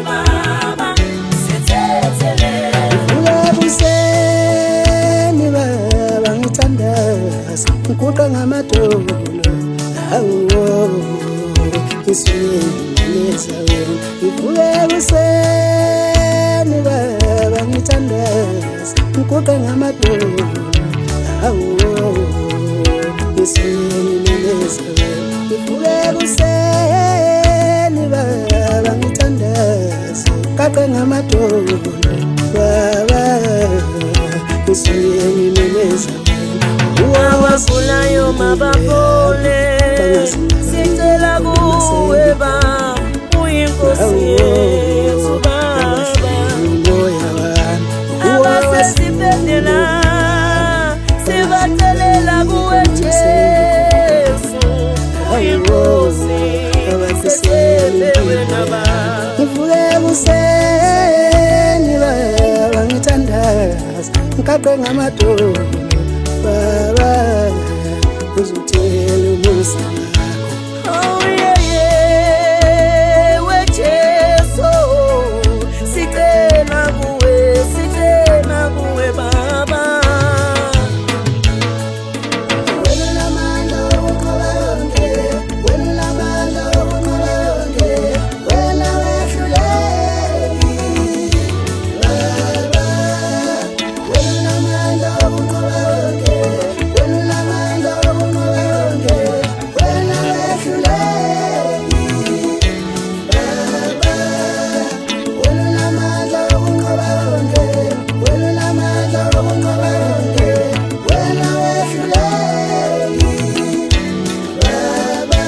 baba sithethele Ubuseni baba ngithandaza ngikuqa ngamadolo awu isiyeleza wena ivuke ubuseni baba ngithandaza ngikuqa ngamadolo awu isiyeleza wena ivuke ubuseni baba ngithandaza ngikuqa ngamadolo baba isiyeleza Wawagulayo mabapole sicela kuwe baba uyinkosi yethu baba abasesibhedlela sibathelela kuwe Jesu uyinkosi sithembe wena baba ngivuke ekuseni baba ngithandaza ngikaqe ngamadolo baba uzuthela umusa oh yeah we Jesu sicela kuwe baba wena lamandla wokuqoba yonke wena lamandla wokuqoba yonke wena wehluleki baba wena lamandla wokuqoba yonke wena lamandla wokuqoba yonke wena wehluleki baba wena lamandla wokuqoba yonke wena lamandla wokuqoba yonke wena wehluleki baba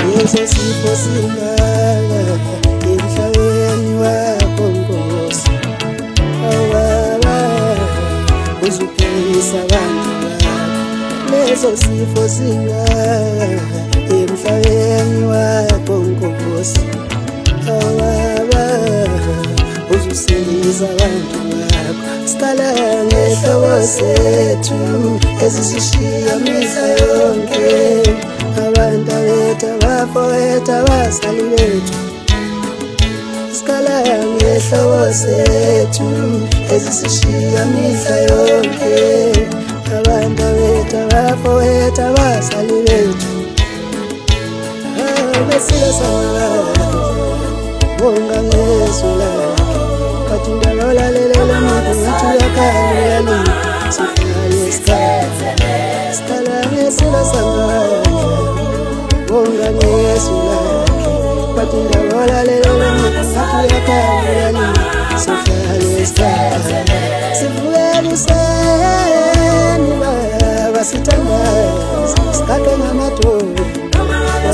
Yesu sifo singaka emhlabeni wakho Nkosi awaba uzuphilisa abantu bakho leso sifo singaka emhlabeni wakho Nkosi awaba uzusilisa abantu bakho sikala ngehlobo sethu ezisishiya mihla yonke abantu bethu abafowethu abazali bethu sikala ngehlobo sethu ezisishiya mihla yonke abantu bethu abafowethu abazali bethu besilo sana bonga ngezula kathi ndabalalela manje ngathi uyakhala sihlale sikhala ngesilo sana bonga ngezula kathi ndabalalela manje ngathi uyakhala sihlale sikhala sivuke ekuseni baba sithandaza sikaqe ngamadolo baba